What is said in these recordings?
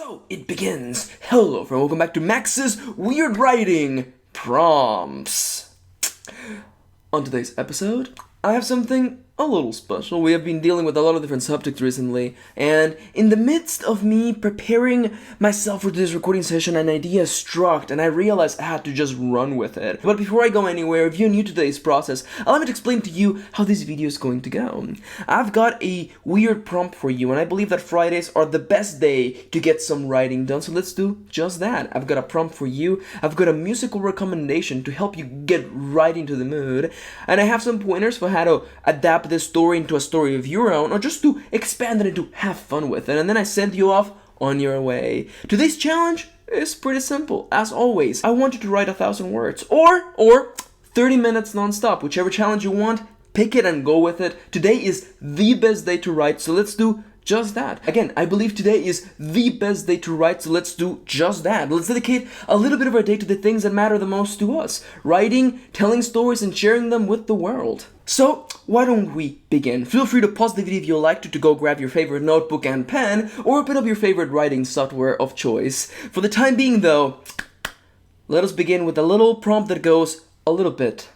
So it begins. Hello friend, welcome back to Max's Weird Writing Prompts. On today's episode, I have something a little special. We have been dealing with a lot of different subjects recently, and in the midst of me preparing myself for this recording session, an idea struck, and I realized I had to just run with it. But before I go anywhere, if you're new to today's process, allow me to explain to you how this video is going to go. I've got a weird prompt for you, and I believe that Fridays are the best day to get some writing done, so let's do just that. I've got a prompt for you, I've got a musical recommendation to help you get right into the mood, and I have some pointers for how to adapt this story into a story of your own, or just to expand it and to have fun with it, and then I send you off on your way. Today's challenge is pretty simple. As always, I want you to write 1,000 words, or 30 minutes non-stop, whichever challenge you want, pick it and go with it. Today is the best day to write, so let's do just that. Again, I believe today is the best day to write, so let's do just that. Let's dedicate a little bit of our day to the things that matter the most to us. Writing, telling stories, and sharing them with the world. So, why don't we begin? Feel free to pause the video if you like to go grab your favorite notebook and pen, or open up your favorite writing software of choice. For the time being though, let us begin with a little prompt that goes a little bit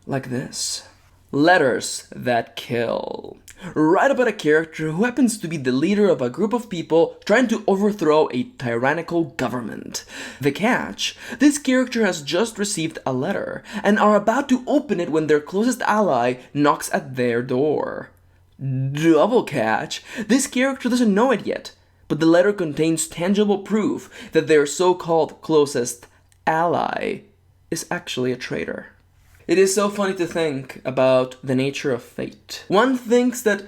like this. Letters that kill. Write about a character who happens to be the leader of a group of people trying to overthrow a tyrannical government. The catch: this character has just received a letter and are about to open it when their closest ally knocks at their door. Double catch: this character doesn't know it yet, but the letter contains tangible proof that their so-called closest ally is actually a traitor. It is so funny to think about the nature of fate. One thinks that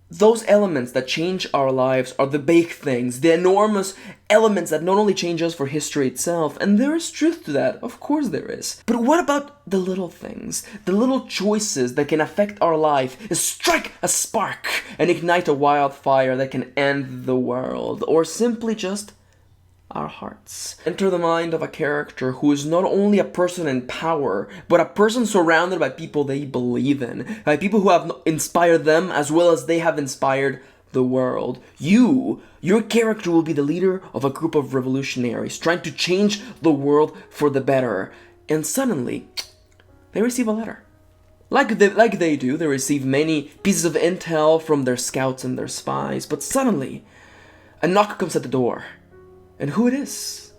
those elements that change our lives are the big things, the enormous elements that not only change us for history itself, and there is truth to that, of course there is. But what about the little things, the little choices that can affect our life, strike a spark and ignite a wildfire that can end the world, or simply just our hearts? Enter the mind of a character who is not only a person in power, but a person surrounded by people they believe in, by people who have inspired them as well as they have inspired the world. Your character will be the leader of a group of revolutionaries trying to change the world for the better. And suddenly, they receive a letter. Like they do, they receive many pieces of intel from their scouts and their spies, but suddenly, a knock comes at the door. And who it is?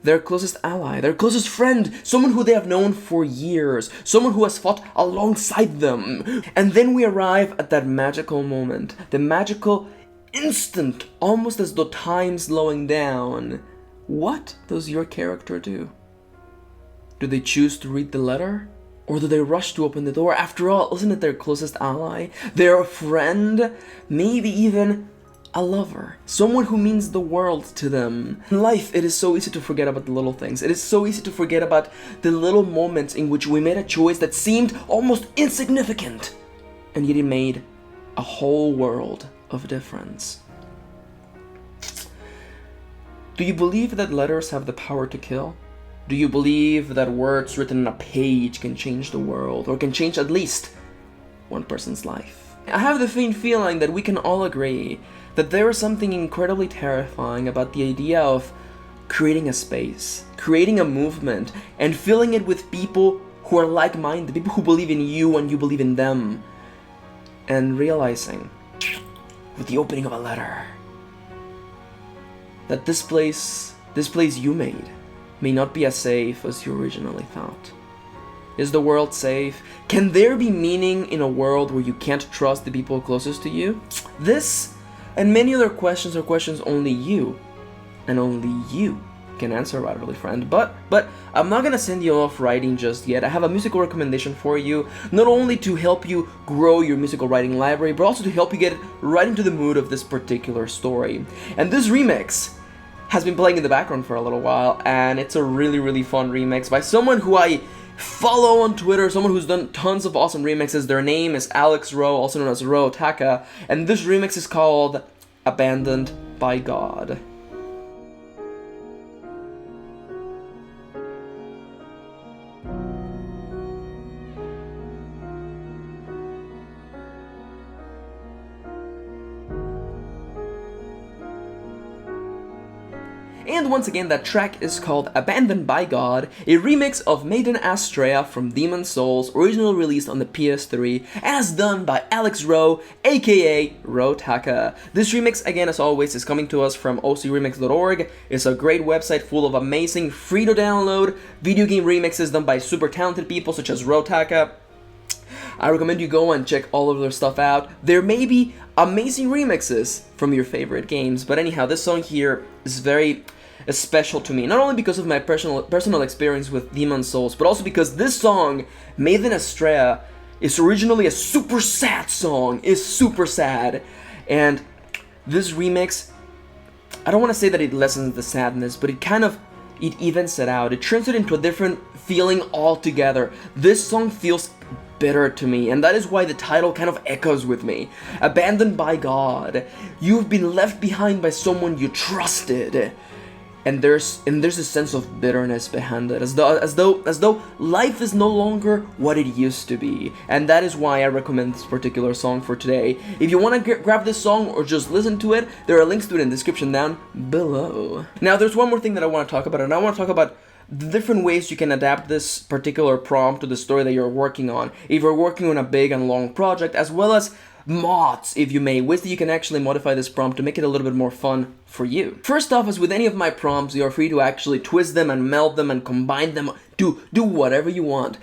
Their closest ally, their closest friend, someone who they have known for years, someone who has fought alongside them. And then we arrive at that magical moment, the magical instant, almost as though time's slowing down. What does your character do? Do they choose to read the letter? Or do they rush to open the door? After all, isn't it their closest ally, their friend, maybe even a lover, someone who means the world to them? In life, it is so easy to forget about the little things. It is so easy to forget about the little moments in which we made a choice that seemed almost insignificant, and yet it made a whole world of difference. Do you believe that letters have the power to kill? Do you believe that words written on a page can change the world, or can change at least one person's life? I have the faint feeling that we can all agree that there is something incredibly terrifying about the idea of creating a space, creating a movement, and filling it with people who are like-minded, people who believe in you and you believe in them, and realizing, with the opening of a letter, that this place you made may not be as safe as you originally thought. Is the world safe? Can there be meaning in a world where you can't trust the people closest to you? This and many other questions are questions only you, and only you, can answer, right, really, friend. But I'm not gonna send you off writing just yet. I have a musical recommendation for you, not only to help you grow your musical writing library, but also to help you get right into the mood of this particular story. And this remix has been playing in the background for a little while, and it's a really fun remix by someone who I follow on Twitter, someone who's done tons of awesome remixes. Their name is Alex Roe, also known as RoeTaka, and this remix is called Abandoned by God. And once again, that track is called Abandoned by God, a remix of Maiden Astrea from Demon's Souls, originally released on the PS3, as done by Alex Rowe, aka RoeTaka. This remix, again as always, is coming to us from ocremix.org. It's a great website full of amazing, free-to-download video game remixes done by super talented people such as RoeTaka. I recommend you go and check all of their stuff out. There may be amazing remixes from your favorite games, but anyhow, this song here is very special to me, not only because of my personal experience with Demon's Souls, but also because this song, Maiden Astrea, is originally a super sad song. It's super sad, and this remix, I don't want to say that it lessens the sadness, but it evens it out. It turns it into a different feeling altogether. This song feels bitter to me, and that is why the title kind of echoes with me. Abandoned by God. You've been left behind by someone you trusted. And there's a sense of bitterness behind it, as though life is no longer what it used to be. And that is why I recommend this particular song for today. If you want to grab this song or just listen to it, there are links to it in the description down below. Now, there's one more thing that I want to talk about, and I want to talk about the different ways you can adapt this particular prompt to the story that you're working on. If you're working on a big and long project, as well as mods, if you may, ways that you can actually modify this prompt to make it a little bit more fun for you. First off, as with any of my prompts, you are free to actually twist them and meld them and combine them to do whatever you want.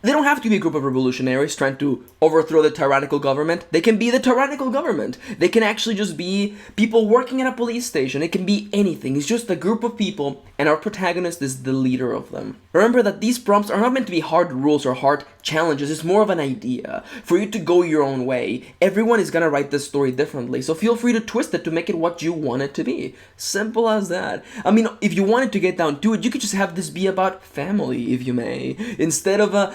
They don't have to be a group of revolutionaries trying to overthrow the tyrannical government. They can be the tyrannical government. They can actually just be people working at a police station. It can be anything. It's just a group of people, and our protagonist is the leader of them. Remember that these prompts are not meant to be hard rules or hard challenges. It's more of an idea for you to go your own way. Everyone is gonna write this story differently, so feel free to twist it to make it what you want it to be. Simple as that. I mean, if you wanted to get down to it, you could just have this be about family, if you may. Instead of a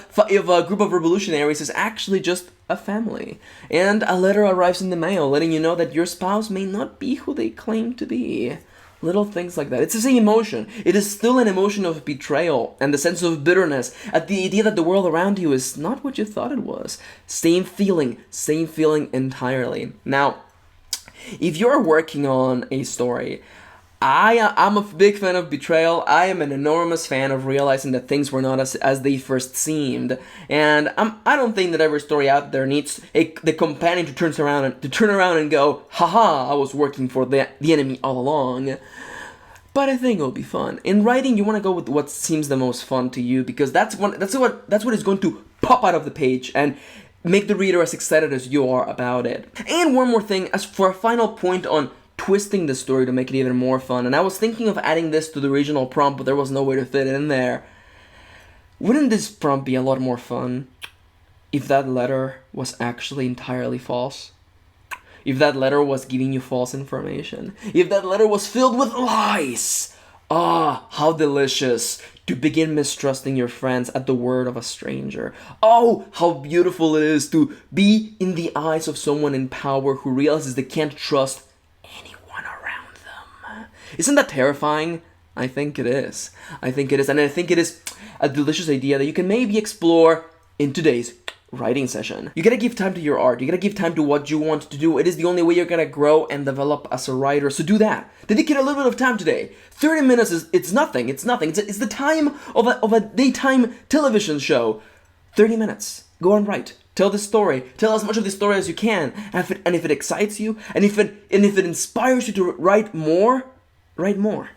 group of revolutionaries, is actually just a family. And a letter arrives in the mail letting you know that your spouse may not be who they claim to be. Little things like that. It's the same emotion. It is still an emotion of betrayal and the sense of bitterness at the idea that the world around you is not what you thought it was. Same feeling entirely. Now, if you're working on a story, I'm a big fan of betrayal. I am an enormous fan of realizing that things were not as they first seemed. And I don't think that every story out there needs the companion to turn around and go, haha, I was working for the enemy all along. But I think it'll be fun. In writing, you want to go with what seems the most fun to you, because that's what is going to pop out of the page and make the reader as excited as you are about it. And one more thing, as for a final point on twisting the story to make it even more fun, and I was thinking of adding this to the original prompt, but there was no way to fit it in there. Wouldn't this prompt be a lot more fun if that letter was actually entirely false? If that letter was giving you false information? If that letter was filled with lies? Ah, how delicious to begin mistrusting your friends at the word of a stranger. Oh, how beautiful it is to be in the eyes of someone in power who realizes they can't trust anyone around them. Isn't that terrifying? I think it is. And I think it is a delicious idea that you can maybe explore in today's writing session. You gotta give time to your art. You gotta give time to what you want to do. It is the only way you're gonna grow and develop as a writer. So do that. Dedicate a little bit of time today. 30 minutes it's nothing. It's the time of a daytime television show. 30 minutes. Go and write. Tell the story. Tell as much of the story as you can. And if it excites you, and if it inspires you to write more, write more.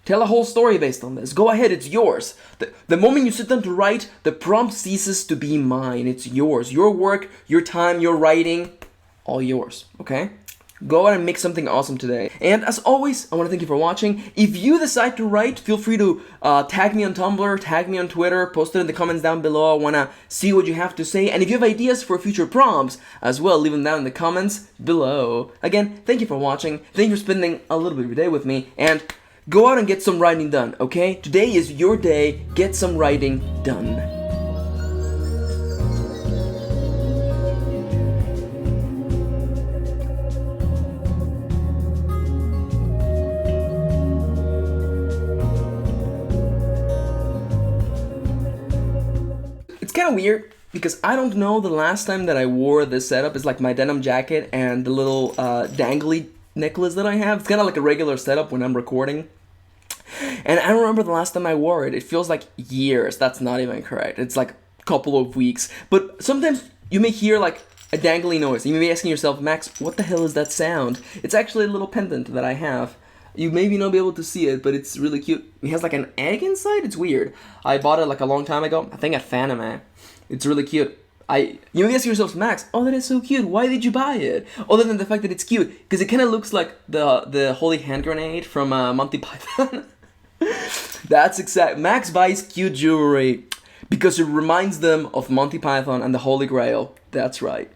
Tell a whole story based on this. Go ahead, it's yours. The moment you sit down to write, the prompt ceases to be mine. It's yours. Your work, your time, your writing, all yours, okay? Go out and make something awesome today. And as always, I want to thank you for watching. If you decide to write, feel free to tag me on Tumblr, tag me on Twitter, post it in the comments down below. I want to see what you have to say. And if you have ideas for future prompts as well, leave them down in the comments below. Again, thank you for watching. Thank you for spending a little bit of your day with me. And go out and get some writing done, okay? Today is your day. Get some writing done. It's kind of weird because I don't know the last time that I wore this setup. It's like my denim jacket and the little dangly necklace that I have. It's kind of like a regular setup when I'm recording. And I don't remember the last time I wore it. It feels like years. That's not even correct. It's like a couple of weeks. But sometimes you may hear like a dangly noise. You may be asking yourself, Max, what the hell is that sound? It's actually a little pendant that I have. You maybe not be able to see it, but it's really cute. It has like an egg inside. It's weird. I bought it like a long time ago. I think at Fanime. It's really cute. You may ask yourself, Max, oh, that is so cute. Why did you buy it? Other than the fact that it's cute, because it kind of looks like the holy hand grenade from Monty Python. That's exact. Max buys cute jewelry because it reminds them of Monty Python and the Holy Grail. That's right.